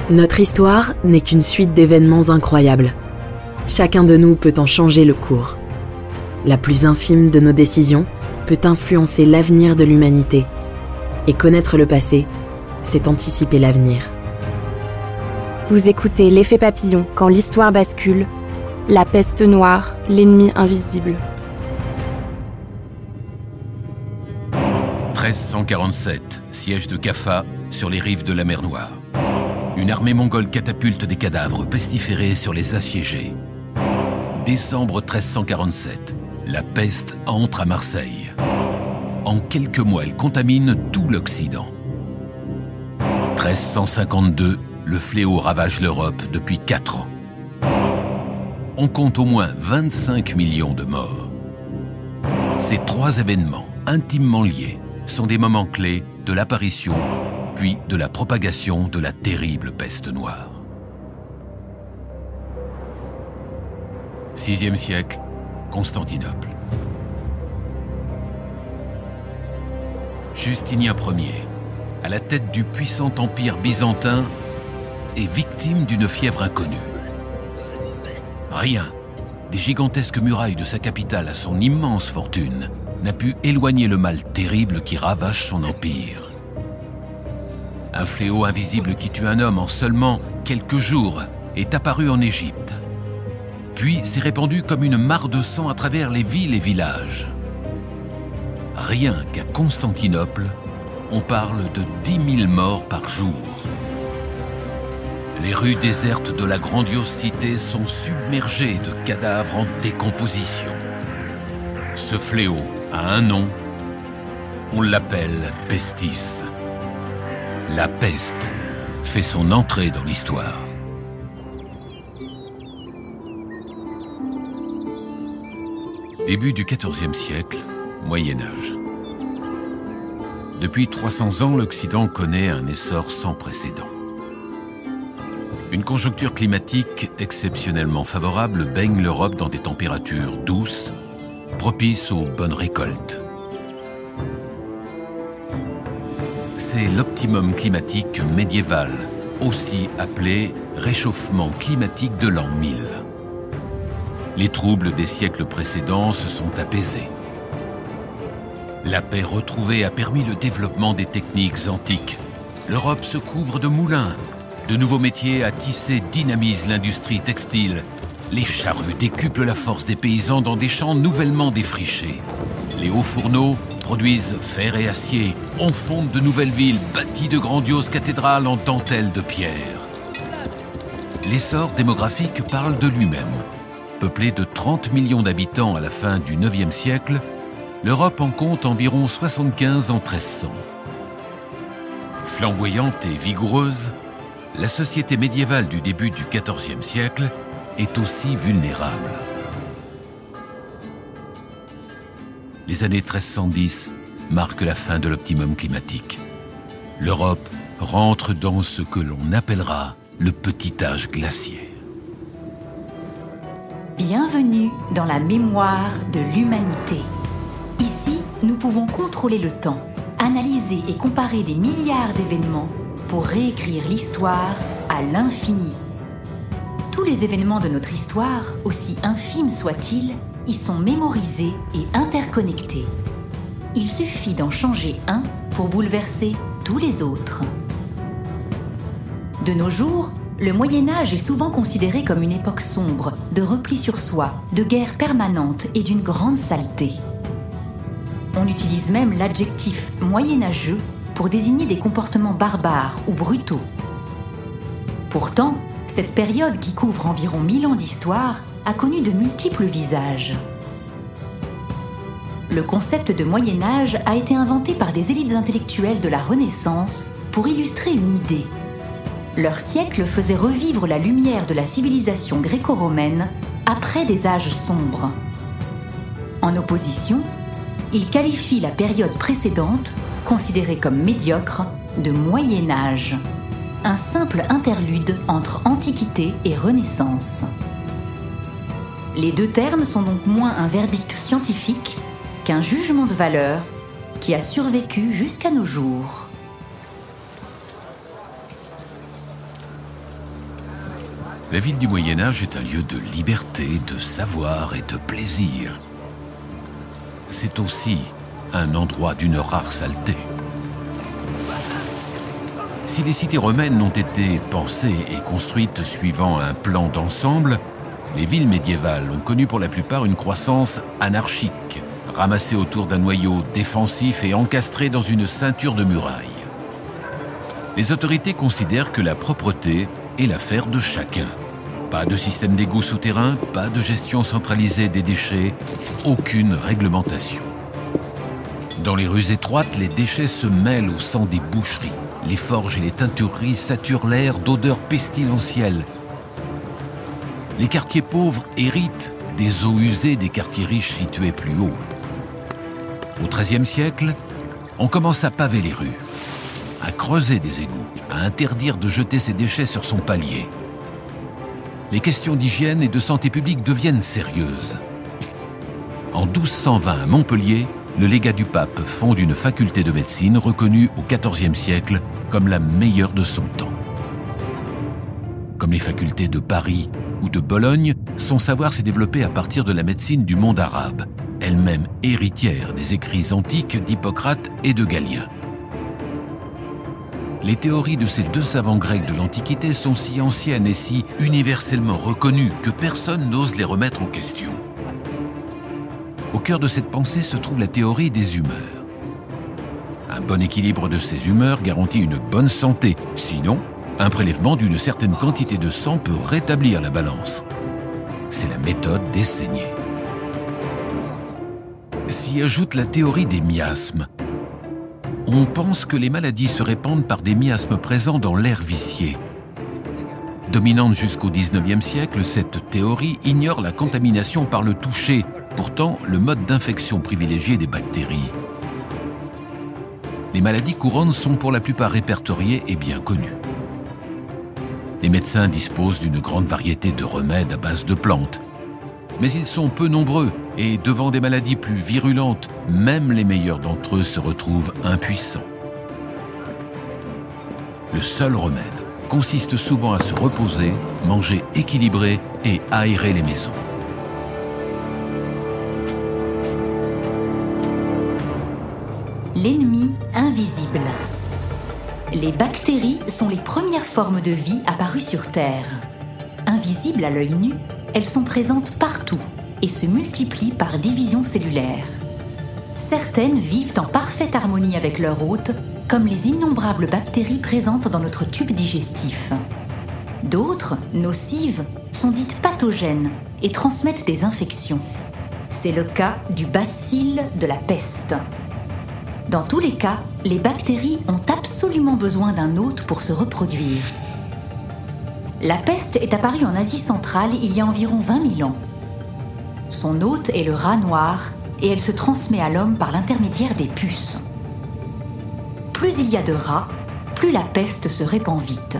Notre histoire n'est qu'une suite d'événements incroyables. Chacun de nous peut en changer le cours. La plus infime de nos décisions peut influencer l'avenir de l'humanité. Et connaître le passé, c'est anticiper l'avenir. Vous écoutez L'Effet Papillon quand l'histoire bascule, la peste noire, l'ennemi invisible. 1347, siège de Kaffa, sur les rives de la mer Noire. Une armée mongole catapulte des cadavres pestiférés sur les assiégés. Décembre 1347, la peste entre à Marseille. En quelques mois, elle contamine tout l'Occident. 1352, le fléau ravage l'Europe depuis 4 ans. On compte au moins 25 millions de morts. Ces 3 événements, intimement liés, sont des moments clés de l'apparition puis de la propagation de la terrible peste noire. 6e siècle, Constantinople. Justinien Ier, à la tête du puissant empire byzantin, est victime d'une fièvre inconnue. Rien, des gigantesques murailles de sa capitale à son immense fortune, n'a pu éloigner le mal terrible qui ravage son empire. Un fléau invisible qui tue un homme en seulement quelques jours est apparu en Égypte. Puis s'est répandu comme une mare de sang à travers les villes et villages. Rien qu'à Constantinople, on parle de 10 000 morts par jour. Les rues désertes de la grandiose cité sont submergées de cadavres en décomposition. Ce fléau a un nom, on l'appelle pestis. La peste fait son entrée dans l'histoire. Début du XIVe siècle, Moyen-Âge. Depuis 300 ans, l'Occident connaît un essor sans précédent. Une conjoncture climatique exceptionnellement favorable baigne l'Europe dans des températures douces, propices aux bonnes récoltes. C'est l'optimum climatique médiéval, aussi appelé réchauffement climatique de l'an 1000. Les troubles des siècles précédents se sont apaisés. La paix retrouvée a permis le développement des techniques antiques. L'Europe se couvre de moulins. De nouveaux métiers à tisser dynamisent l'industrie textile. Les charrues décuplent la force des paysans dans des champs nouvellement défrichés. Les hauts fourneaux produisent fer et acier. On fonde de nouvelles villes bâties de grandioses cathédrales en dentelle de pierre. L'essor démographique parle de lui-même. Peuplée de 30 millions d'habitants à la fin du IXe siècle, l'Europe en compte environ 75 en 1300. Flamboyante et vigoureuse, la société médiévale du début du XIVe siècle est aussi vulnérable. Les années 1310 marquent la fin de l'optimum climatique. L'Europe rentre dans ce que l'on appellera le petit âge glaciaire. Bienvenue dans la mémoire de l'humanité. Ici, nous pouvons contrôler le temps, analyser et comparer des milliards d'événements pour réécrire l'histoire à l'infini. Tous les événements de notre histoire, aussi infimes soient-ils, y sont mémorisés et interconnectés. Il suffit d'en changer un pour bouleverser tous les autres. De nos jours, le Moyen-Âge est souvent considéré comme une époque sombre, de repli sur soi, de guerre permanente et d'une grande saleté. On utilise même l'adjectif moyenâgeux pour désigner des comportements barbares ou brutaux. Pourtant, cette période qui couvre environ 1000 ans d'histoire a connu de multiples visages. Le concept de Moyen-Âge a été inventé par des élites intellectuelles de la Renaissance pour illustrer une idée. Leur siècle faisait revivre la lumière de la civilisation gréco-romaine après des âges sombres. En opposition, ils qualifient la période précédente, considérée comme médiocre, de Moyen-Âge, un simple interlude entre Antiquité et Renaissance. Les deux termes sont donc moins un verdict scientifique qu'un jugement de valeur qui a survécu jusqu'à nos jours. La ville du Moyen-Âge est un lieu de liberté, de savoir et de plaisir. C'est aussi un endroit d'une rare saleté. Si les cités romaines ont été pensées et construites suivant un plan d'ensemble, les villes médiévales ont connu pour la plupart une croissance anarchique, ramassée autour d'un noyau défensif et encastrée dans une ceinture de murailles. Les autorités considèrent que la propreté est l'affaire de chacun. Pas de système d'égout souterrain, pas de gestion centralisée des déchets, aucune réglementation. Dans les rues étroites, les déchets se mêlent au sang des boucheries. Les forges et les teintureries saturent l'air d'odeurs pestilentielles. Les quartiers pauvres héritent des eaux usées des quartiers riches situés plus haut. Au XIIIe siècle, on commence à paver les rues, à creuser des égouts, à interdire de jeter ses déchets sur son palier. Les questions d'hygiène et de santé publique deviennent sérieuses. En 1220 à Montpellier, le légat du pape fonde une faculté de médecine reconnue au XIVe siècle comme la meilleure de son temps. Comme les facultés de Paris ou de Bologne, son savoir s'est développé à partir de la médecine du monde arabe, elle-même héritière des écrits antiques d'Hippocrate et de Galien. Les théories de ces deux savants grecs de l'Antiquité sont si anciennes et si universellement reconnues que personne n'ose les remettre en question. Au cœur de cette pensée se trouve la théorie des humeurs. Un bon équilibre de ces humeurs garantit une bonne santé. Sinon, un prélèvement d'une certaine quantité de sang peut rétablir la balance. C'est la méthode des saignées. S'y ajoute la théorie des miasmes. On pense que les maladies se répandent par des miasmes présents dans l'air vicié. Dominante jusqu'au XIXe siècle, cette théorie ignore la contamination par le toucher, pourtant le mode d'infection privilégié des bactéries. Les maladies courantes sont pour la plupart répertoriées et bien connues. Les médecins disposent d'une grande variété de remèdes à base de plantes. Mais ils sont peu nombreux et devant des maladies plus virulentes, même les meilleurs d'entre eux se retrouvent impuissants. Le seul remède consiste souvent à se reposer, manger équilibré et aérer les maisons. L'ennemi invisible. Les bactéries sont les premières formes de vie apparues sur Terre. Invisibles à l'œil nu, elles sont présentes partout et se multiplient par division cellulaire. Certaines vivent en parfaite harmonie avec leur hôte, comme les innombrables bactéries présentes dans notre tube digestif. D'autres, nocives, sont dites pathogènes et transmettent des infections. C'est le cas du bacille de la peste. Dans tous les cas, les bactéries ont absolument besoin d'un hôte pour se reproduire. La peste est apparue en Asie centrale il y a environ 20 000 ans. Son hôte est le rat noir et elle se transmet à l'homme par l'intermédiaire des puces. Plus il y a de rats, plus la peste se répand vite.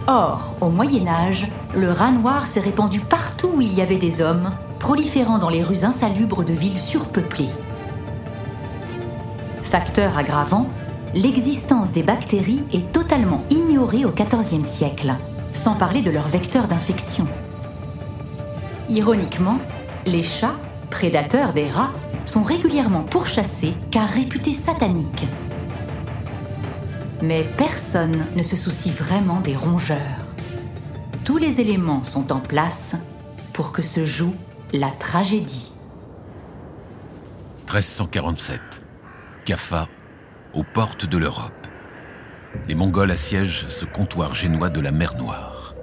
Or, au Moyen-Âge, le rat noir s'est répandu partout où il y avait des hommes, proliférant dans les rues insalubres de villes surpeuplées. Facteur aggravant, l'existence des bactéries est totalement ignorée au XIVe siècle, sans parler de leurs vecteurs d'infection. Ironiquement, les chats, prédateurs des rats, sont régulièrement pourchassés car réputés sataniques. Mais personne ne se soucie vraiment des rongeurs. Tous les éléments sont en place pour que se joue la tragédie. 1347. Kaffa, aux portes de l'Europe. Les Mongols assiègent ce comptoir génois de la mer Noire.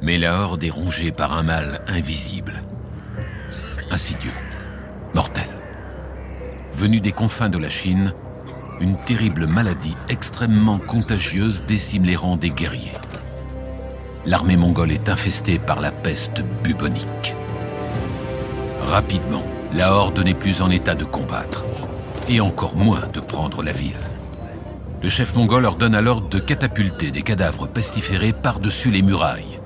Mais la horde est rongée par un mal invisible, insidieux, mortel. Venu des confins de la Chine, une terrible maladie extrêmement contagieuse décime les rangs des guerriers. L'armée mongole est infestée par la peste bubonique. Rapidement, la horde n'est plus en état de combattre, et encore moins de prendre la ville. Le chef mongol ordonne alors de catapulter des cadavres pestiférés par-dessus les murailles.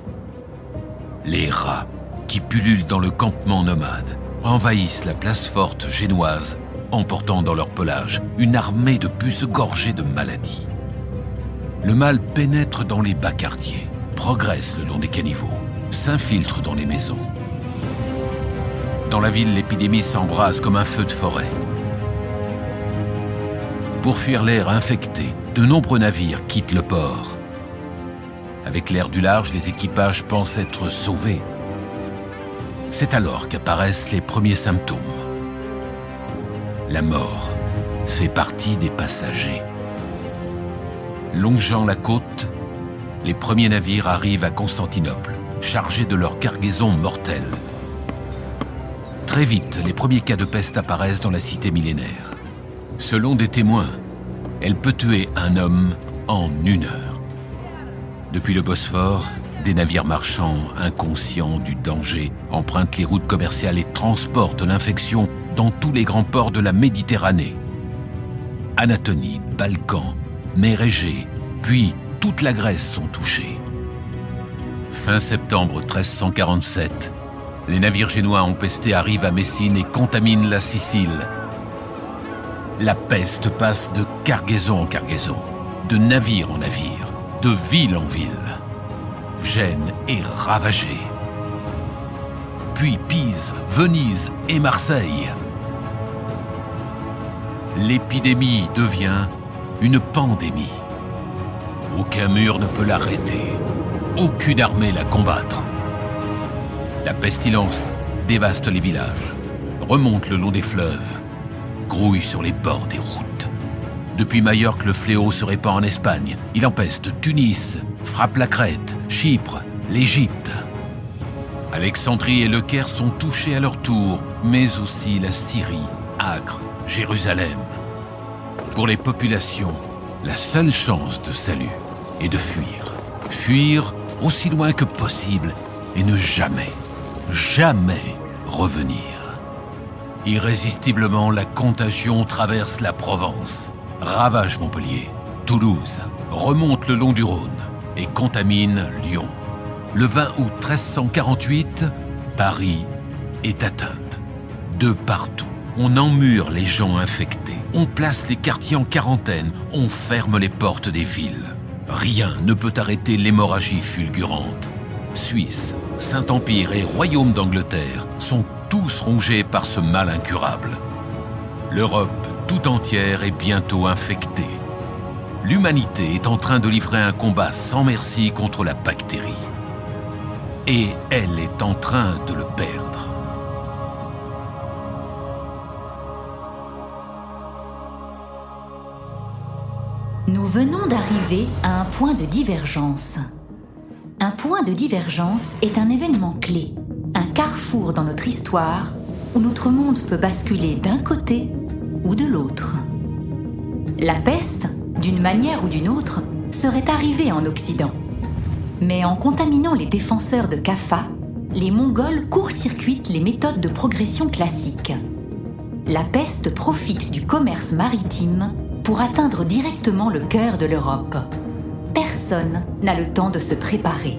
Les rats, qui pullulent dans le campement nomade, envahissent la place forte génoise, emportant dans leur pelage une armée de puces gorgées de maladies. Le mal pénètre dans les bas quartiers, progresse le long des caniveaux, s'infiltre dans les maisons. Dans la ville, l'épidémie s'embrase comme un feu de forêt. Pour fuir l'air infecté, de nombreux navires quittent le port. Avec l'air du large, les équipages pensent être sauvés. C'est alors qu'apparaissent les premiers symptômes. La mort fait partie des passagers. Longeant la côte, les premiers navires arrivent à Constantinople, chargés de leur cargaison mortelle. Très vite, les premiers cas de peste apparaissent dans la cité millénaire. Selon des témoins, elle peut tuer un homme en 1 heure. Depuis le Bosphore, des navires marchands, inconscients du danger, empruntent les routes commerciales et transportent l'infection dans tous les grands ports de la Méditerranée. Anatolie, Balkans, mer Égée, puis toute la Grèce sont touchés. Fin septembre 1347, les navires génois empestés arrivent à Messine et contaminent la Sicile. La peste passe de cargaison en cargaison, de navire en navire, de ville en ville. Gênes est ravagée. Puis Pise, Venise et Marseille. L'épidémie devient une pandémie. Aucun mur ne peut l'arrêter, aucune armée la combattre. La pestilence dévaste les villages, remonte le long des fleuves, grouille sur les bords des routes. Depuis Majorque, le fléau se répand en Espagne. Il empeste Tunis, frappe la Crète, Chypre, l'Égypte. Alexandrie et le Caire sont touchés à leur tour, mais aussi la Syrie, Acre, Jérusalem. Pour les populations, la seule chance de salut est de fuir. Fuir aussi loin que possible et ne jamais, jamais revenir. Irrésistiblement, la contagion traverse la Provence, ravage Montpellier, Toulouse, remonte le long du Rhône et contamine Lyon. Le 20 août 1348, Paris est atteinte. De partout, on emmure les gens infectés, on place les quartiers en quarantaine, on ferme les portes des villes. Rien ne peut arrêter l'hémorragie fulgurante. Suisse, Saint-Empire et Royaume d'Angleterre sont tous rongés par ce mal incurable. L'Europe tout entière est bientôt infectée. L'humanité est en train de livrer un combat sans merci contre la bactérie. Et elle est en train de le perdre. Nous venons d'arriver à un point de divergence. Un point de divergence est un événement clé, un carrefour dans notre histoire où notre monde peut basculer d'un côté ou de l'autre. La peste, d'une manière ou d'une autre, serait arrivée en Occident. Mais en contaminant les défenseurs de Kaffa, les Mongols court-circuitent les méthodes de progression classiques. La peste profite du commerce maritime pour atteindre directement le cœur de l'Europe. Personne n'a le temps de se préparer.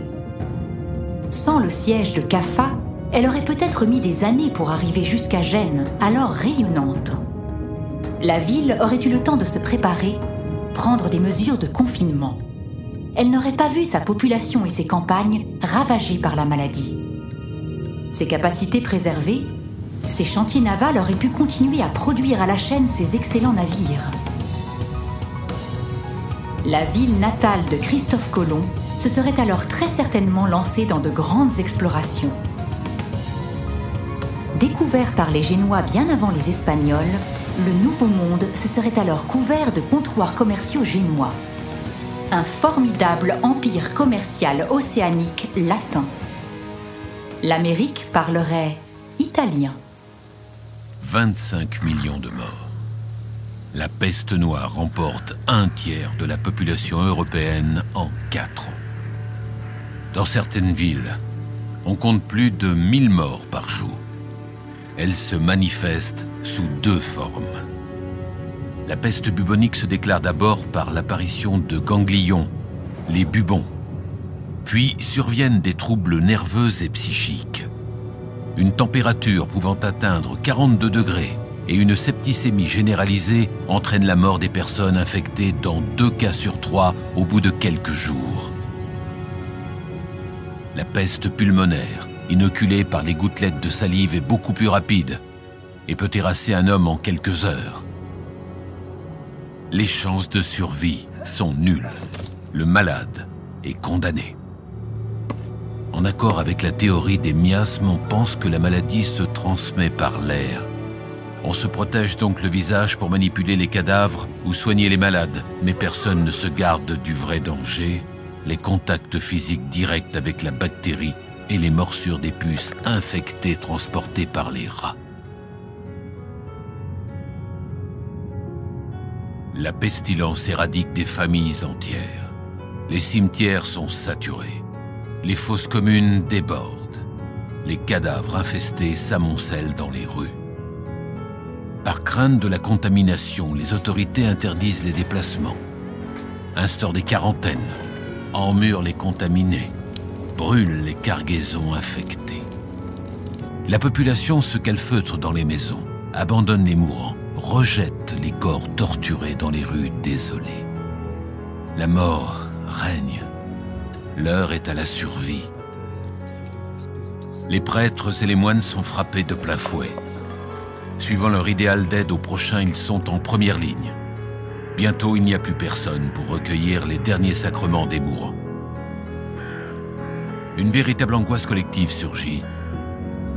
Sans le siège de Kaffa, elle aurait peut-être mis des années pour arriver jusqu'à Gênes, alors rayonnante. La ville aurait eu le temps de se préparer, prendre des mesures de confinement. Elle n'aurait pas vu sa population et ses campagnes ravagées par la maladie. Ses capacités préservées, ses chantiers navals auraient pu continuer à produire à la chaîne ces excellents navires. La ville natale de Christophe Colomb se serait alors très certainement lancée dans de grandes explorations. Découvert par les Génois bien avant les Espagnols, le Nouveau Monde se serait alors couvert de comptoirs commerciaux génois. Un formidable empire commercial océanique latin. L'Amérique parlerait italien. 25 millions de morts. La peste noire remporte 1/3 de la population européenne en 4 ans. Dans certaines villes, on compte plus de 1000 morts par jour. Elle se manifeste sous 2 formes. La peste bubonique se déclare d'abord par l'apparition de ganglions, les bubons. Puis surviennent des troubles nerveux et psychiques. Une température pouvant atteindre 42 degrés et une septicémie généralisée entraînent la mort des personnes infectées dans 2 cas sur 3 au bout de quelques jours. La peste pulmonaire, inoculée par les gouttelettes de salive, est beaucoup plus rapide et peut terrasser un homme en quelques heures. Les chances de survie sont nulles. Le malade est condamné. En accord avec la théorie des miasmes, on pense que la maladie se transmet par l'air. On se protège donc le visage pour manipuler les cadavres ou soigner les malades, mais personne ne se garde du vrai danger, les contacts physiques directs avec la bactérie et les morsures des puces infectées transportées par les rats. La pestilence éradique des familles entières. Les cimetières sont saturés. Les fosses communes débordent. Les cadavres infestés s'amoncellent dans les rues. Par crainte de la contamination, les autorités interdisent les déplacements, instaurent des quarantaines, emmurent les contaminés, brûlent les cargaisons infectées. La population se calfeutre dans les maisons, abandonne les mourants, rejette les corps torturés dans les rues désolées. La mort règne. L'heure est à la survie. Les prêtres et les moines sont frappés de plein fouet. Suivant leur idéal d'aide aux prochains, ils sont en première ligne. Bientôt, il n'y a plus personne pour recueillir les derniers sacrements des mourants. Une véritable angoisse collective surgit.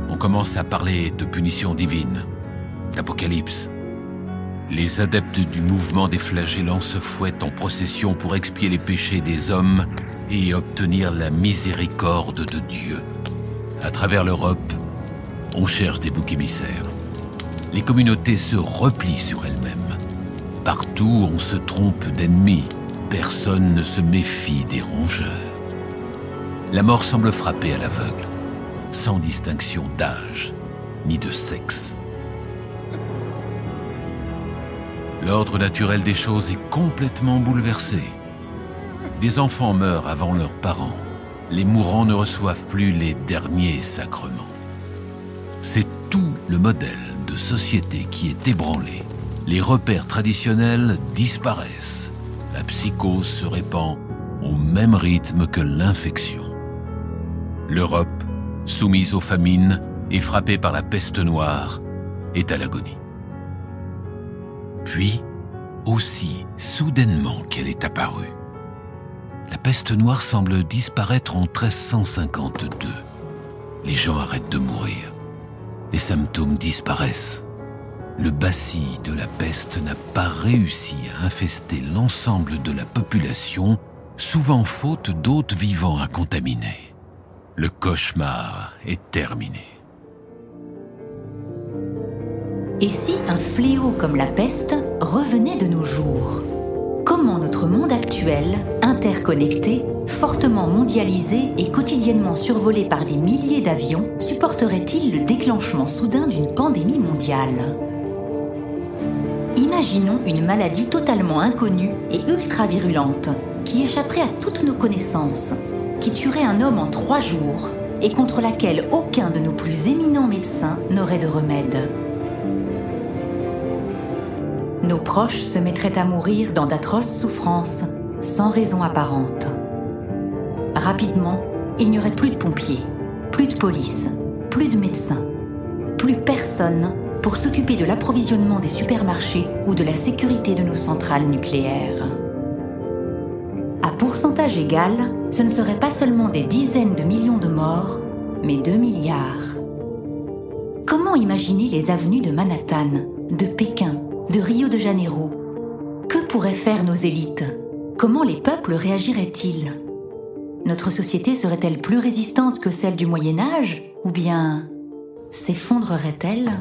On commence à parler de punition divine, d'apocalypse. Les adeptes du mouvement des flagellants se fouettent en procession pour expier les péchés des hommes et obtenir la miséricorde de Dieu. À travers l'Europe, on cherche des boucs émissaires. Les communautés se replient sur elles-mêmes. Partout, on se trompe d'ennemis. Personne ne se méfie des rongeurs. La mort semble frapper à l'aveugle, sans distinction d'âge ni de sexe. L'ordre naturel des choses est complètement bouleversé. Des enfants meurent avant leurs parents. Les mourants ne reçoivent plus les derniers sacrements. C'est tout le modèle de société qui est ébranlé. Les repères traditionnels disparaissent. La psychose se répand au même rythme que l'infection. L'Europe, soumise aux famines et frappée par la peste noire, est à l'agonie. Puis, aussi soudainement qu'elle est apparue, la peste noire semble disparaître en 1352. Les gens arrêtent de mourir. Les symptômes disparaissent. Le bacille de la peste n'a pas réussi à infester l'ensemble de la population, souvent faute d'hôtes vivants à contaminer. Le cauchemar est terminé. Et si un fléau comme la peste revenait de nos jours ? Comment notre monde actuel, interconnecté, fortement mondialisé et quotidiennement survolé par des milliers d'avions, supporterait-il le déclenchement soudain d'une pandémie mondiale ? Imaginons une maladie totalement inconnue et ultra-virulente, qui échapperait à toutes nos connaissances, qui tuerait un homme en 3 jours et contre laquelle aucun de nos plus éminents médecins n'aurait de remède. Nos proches se mettraient à mourir dans d'atroces souffrances, sans raison apparente. Rapidement, il n'y aurait plus de pompiers, plus de police, plus de médecins, plus personne pour s'occuper de l'approvisionnement des supermarchés ou de la sécurité de nos centrales nucléaires. À pourcentage égal, ce ne serait pas seulement des dizaines de millions de morts, mais 2 milliards. Comment imaginer les avenues de Manhattan, de Pékin, de Rio de Janeiro? Que pourraient faire nos élites? Comment les peuples réagiraient-ils? Notre société serait-elle plus résistante que celle du Moyen-Âge? Ou bien s'effondrerait-elle?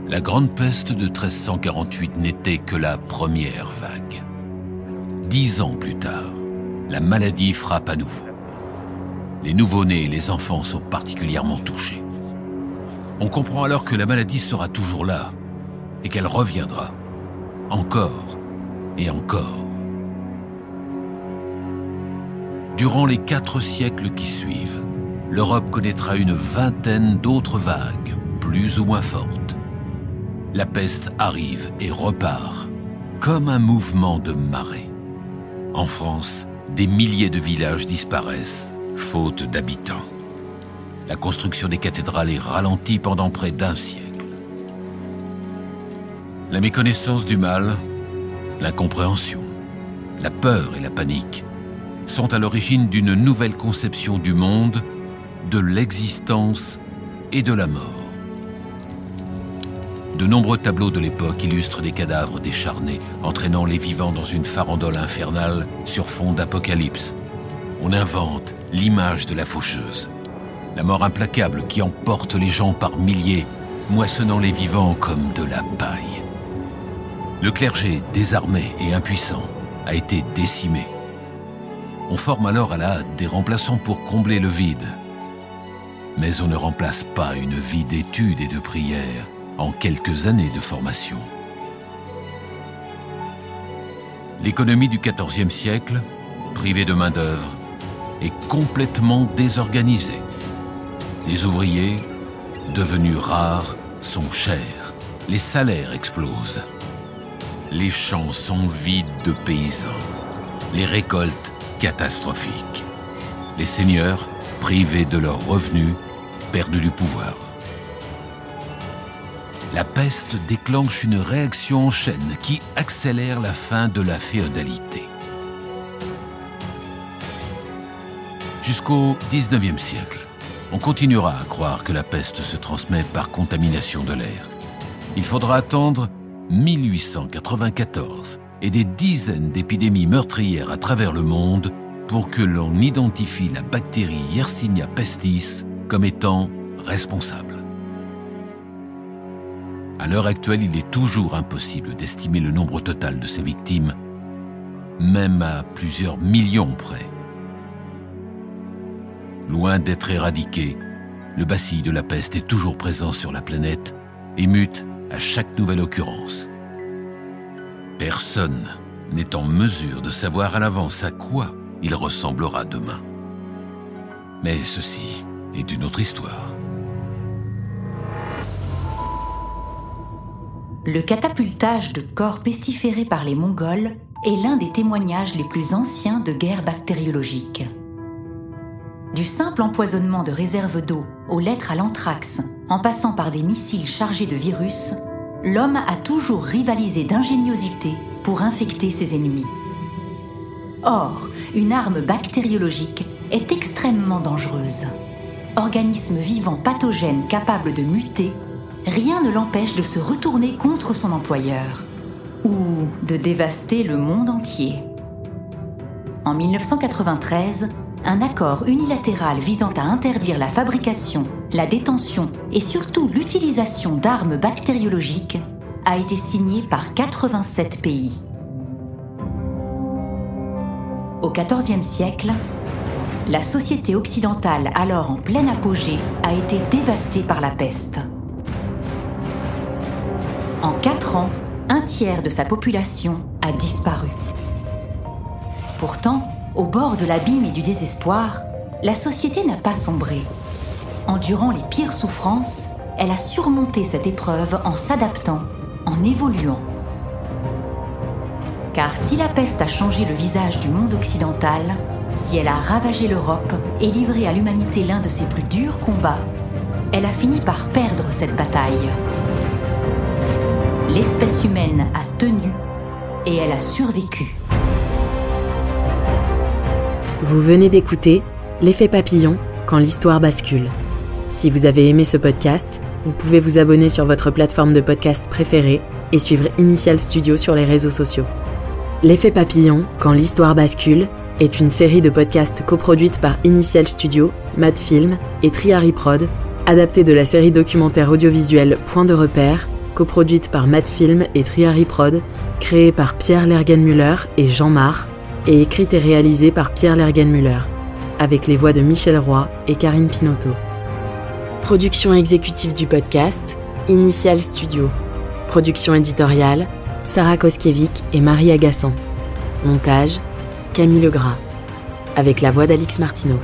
La grande peste de 1348 n'était que la première vague. 10 ans plus tard, la maladie frappe à nouveau. Les nouveau-nés et les enfants sont particulièrement touchés. On comprend alors que la maladie sera toujours là et qu'elle reviendra, encore et encore. Durant les 4 siècles qui suivent, l'Europe connaîtra une vingtaine d'autres vagues, plus ou moins fortes. La peste arrive et repart, comme un mouvement de marée. En France, des milliers de villages disparaissent, faute d'habitants. La construction des cathédrales est ralentie pendant près d'un siècle. La méconnaissance du mal, l'incompréhension, la peur et la panique sont à l'origine d'une nouvelle conception du monde, de l'existence et de la mort. De nombreux tableaux de l'époque illustrent des cadavres décharnés, entraînant les vivants dans une farandole infernale sur fond d'apocalypse. On invente l'image de la faucheuse, la mort implacable qui emporte les gens par milliers, moissonnant les vivants comme de la paille. Le clergé, désarmé et impuissant, a été décimé. On forme alors à la hâte des remplaçants pour combler le vide. Mais on ne remplace pas une vie d'études et de prières en quelques années de formation. L'économie du XIVe siècle, privée de main-d'œuvre, est complètement désorganisée. Les ouvriers, devenus rares, sont chers. Les salaires explosent. Les champs sont vides de paysans. Les récoltes catastrophiques. Les seigneurs, privés de leurs revenus, perdent du pouvoir. La peste déclenche une réaction en chaîne qui accélère la fin de la féodalité. Jusqu'au XIXe siècle, on continuera à croire que la peste se transmet par contamination de l'air. Il faudra attendre 1894 et des dizaines d'épidémies meurtrières à travers le monde pour que l'on identifie la bactérie Yersinia pestis comme étant responsable. À l'heure actuelle, il est toujours impossible d'estimer le nombre total de ces victimes, même à plusieurs millions près. Loin d'être éradiqué, le bacille de la peste est toujours présent sur la planète et mute à chaque nouvelle occurrence. Personne n'est en mesure de savoir à l'avance à quoi il ressemblera demain. Mais ceci est une autre histoire. Le catapultage de corps pestiférés par les Mongols est l'un des témoignages les plus anciens de guerre bactériologique. Du simple empoisonnement de réserves d'eau aux lettres à l'anthrax, en passant par des missiles chargés de virus, l'homme a toujours rivalisé d'ingéniosité pour infecter ses ennemis. Or, une arme bactériologique est extrêmement dangereuse. Organisme vivant pathogène capable de muter, rien ne l'empêche de se retourner contre son employeur ou de dévaster le monde entier. En 1993, un accord unilatéral visant à interdire la fabrication, la détention et surtout l'utilisation d'armes bactériologiques a été signé par 87 pays. Au XIVe siècle, la société occidentale, alors en plein apogée, a été dévastée par la peste. En 4 ans, un tiers de sa population a disparu. Pourtant, au bord de l'abîme et du désespoir, la société n'a pas sombré. Endurant les pires souffrances, elle a surmonté cette épreuve en s'adaptant, en évoluant. Car si la peste a changé le visage du monde occidental, si elle a ravagé l'Europe et livré à l'humanité l'un de ses plus durs combats, elle a fini par perdre cette bataille. L'espèce humaine a tenu et elle a survécu. Vous venez d'écouter L'effet papillon quand l'histoire bascule. Si vous avez aimé ce podcast, vous pouvez vous abonner sur votre plateforme de podcast préférée et suivre Initial Studio sur les réseaux sociaux. L'effet papillon quand l'histoire bascule est une série de podcasts coproduite par Initial Studio, Madfilm et Triary Prod, adaptée de la série documentaire audiovisuelle Point de repère, coproduite par Madfilm et Triary Prod, créée par Pierre Lergenmüller et Jean Marc, et écrite et réalisée par Pierre Lergenmüller, avec les voix de Michel Roy et Karine Pinotto. Production exécutive du podcast, Initial Studio. Production éditoriale, Sarah Koskiewicz et Marie Agassan. Montage, Camille Legras. Avec la voix d'Alix Martineau.